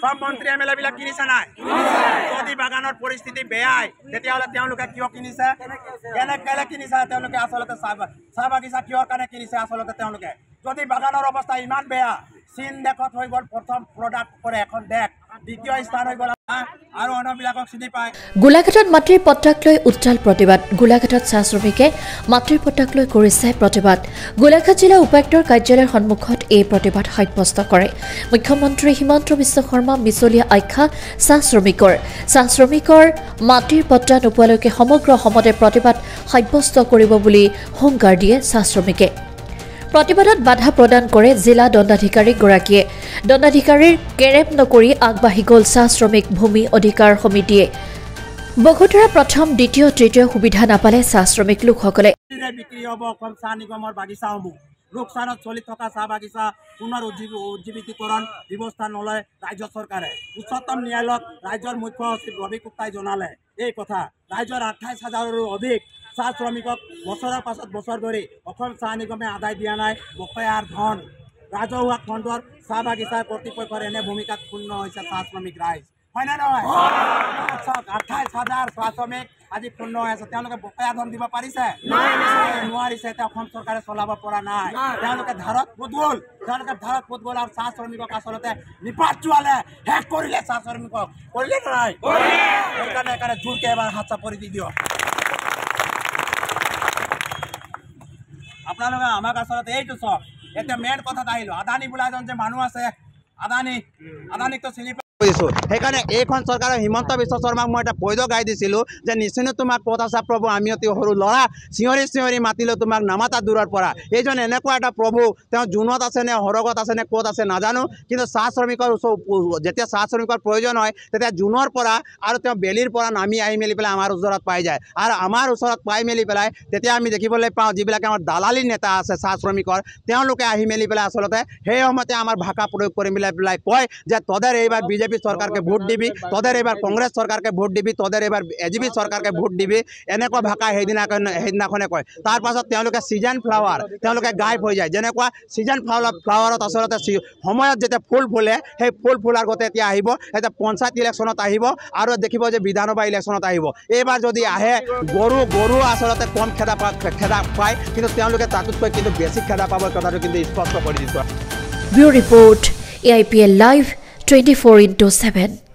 সব মন্ত্ৰী M L এ বিলাক কিনিছে নাই যদি বাগানৰ পৰিস্থিতি বেয়াই তেতিয়াহ'লে তেওঁলোকে কিয় কিনিছে কেলে কিনিছে তেওঁলোকে আচলতে চাহ বাগিচা কিহৰ কাৰণে কিনিছে আচলতে তেওঁলোকে যদি বাগানৰ অৱস্থা ইমান বেয়া চীন দেশত হৈ গ'ল প্ৰথম প্ৰডাক্ট কৰে এখন দেশ দ্বিতীয় স্থান হৈ গ'ল আৰু অন্যবিলাকক চিনি পায় গোলাঘাটত মাটিৰ পট্টাক লৈ উত্তাল প্ৰতিবাদ গোলাঘাটত চাহ শ্ৰমিকে মাটিৰ পট্টাক লৈ কৰিছে প্ৰতিবাদ গোলাঘাট জিলা উপায়ুক্তৰ কাৰ্যালয়ৰ সন্মুখত এই প্ৰতিবাদ সাব্যস্ত কৰে মুখ্যমন্ত্ৰী হিমন্ত বিশ্ব শৰ্মা মিছলীয়া আখ্যা চাহ শ্ৰমিকৰ মাটিৰ পট্টা নোপোৱালৈকে সমগ্ৰ অসমতে প্ৰতিবাদ সাব্যস্ত কৰিব বুলি হুংকাৰ দিয়ে চাহ শ্ৰমিকে প্ৰতিবাদত বাধা প্ৰদান কৰে জিলা দণ্ডাধিকাৰীগৰাকীয়ে দণ্ডাধিকাৰীৰ কেৰেপ নকৰি আগবাঢ়ি গ'ল চাহ শ্ৰমিক ভূমি অধিকাৰ সমিতিয়ে বগুতৰা প্ৰথম দ্বিতীয় তৃতীয় সুবিধা নাপালে চাহ শ্ৰমিক লোকসকলে বিক্ৰী হ'ব অসম চাহ নিগমৰ বাগিচাসমূহ লোকচানত চলি থকা চাহ বাগিচা পুনৰ উজ্জীৱিতকৰণ ব্যৱস্থা নলয় ৰাজ্য চৰকাৰে উচ্চতম ন্যায়ালয়ত ৰাজ্যৰ মুখ্য সচিব ৰবি গুপ্তাই জনালে এই কথা ৰাজ্যৰ 28,000ৰো অধিক চাহ শ্ৰমিকক বছৰৰ পাছত বছৰ ধৰি অসম চাহ নিগমে আদায় দিয়া নাই বকেয়াৰ ধন ৰাজহুৱা খণ্ডৰ চাহ বাগিচাৰ কৰ্তৃপক্ষৰ এনে ভূমিকাত ক্ষুণ্ণ হৈছে চাহ শ্ৰমিক ৰাইজ হয়নে নহয় 28,000 চাহ শ্ৰমিক আজি ক্ষুণ্ণ হৈ আছে তেওঁলোকে বকেয়া ধন দিব পাৰিছে নোৱাৰিছে এতিয়া অসম চৰকাৰে চলাব পৰা নাই তেওঁলোকে ধাৰত পোত গ'ল আৰু চাহ শ্ৰমিকক আচলতে নিপাত চোৱালে শেষ কৰিলে চাহ শ্ৰমিকক কৰিলে নাই সেইকাৰণে জোৰকে এবাৰ হাত চাপৰি দি দিয়ক আপোনালোকে আমাক আচলতে এইটো চাওক এতিয়া মেইন কথাত আহিলোঁ আদানী বোলা এজন যে মানুহ আছে আদানীকতো চিনি সেইকাৰণে এইখন চৰকাৰৰ হিমন্ত বিশ্ব শৰ্মাক মই এটা পৈদ গাই দিছিলোঁ যে নিশ্চয় তোমাক ক'ত আছা প্ৰভু আমি অতি সৰু ল'ৰা চিঞৰি মাতিলোঁ তোমাক নামাতা দূৰৰ পৰা এইজন এনেকুৱা এটা প্ৰভু তেওঁ জোনত আছে নে সৰগত আছে নে ক'ত আছে নাজানো কিন্তু চাহ শ্ৰমিকৰ যেতিয়া চাহ শ্ৰমিকৰ প্ৰয়োজন হয় তেতিয়া জোনৰ পৰা আৰু তেওঁ বেলিৰ পৰা নামি আহি মেলি পেলাই আমাৰ ওচৰত পাই যায় আৰু আমাৰ ওচৰত পাই মেলি পেলাই তেতিয়া আমি দেখিবলৈ পাওঁ যিবিলাক আমাৰ দালালী নেতা আছে চাহ শ্ৰমিকৰ তেওঁলোকে আহি মেলি পেলাই আচলতে সেই সময়তে আমাৰ ভাষা প্ৰয়োগ কৰি মেলি পেলাই কয় যে তদেৰ এইবাৰ বিজেপি সৰকাৰকে ভোট দিবি তোদেৰ এবাৰ কংগ্ৰেস সৰকাৰকে ভোট দিবি তোদেৰ এবাৰ এজিপি সৰকাৰকে ভোট দিবি এনেকুৱা ভাষা সেইদিনাখনে কয় তাৰ পাছত তেওঁলোকে সিজন ফ্লাৱাৰ তেওঁলোকে গায়ব হৈ যায় যেনেকুৱা সিজন ফ্লাৱাৰত আচলতে সময়ত যেতিয়া ফুল ফুলে সেই ফুল ফুলাৰ গতে এতিয়া আহিব এতিয়া পঞ্চায়ত ইলেকশ্যনত আহিব আৰু দেখিব যে বিধানসভা ইলেকশ্যনত আহিব এইবাৰ যদি আহে গৰু আচলতে কম খেদা পায় কিন্তু তেওঁলোকে তাতোতকৈ কিন্তু বেছি খেদা পাব কথাটো কিন্তু স্পষ্ট কৰি দিছে ব্যুৰো ৰিপৰ্ট AIPL লাইভ 24/7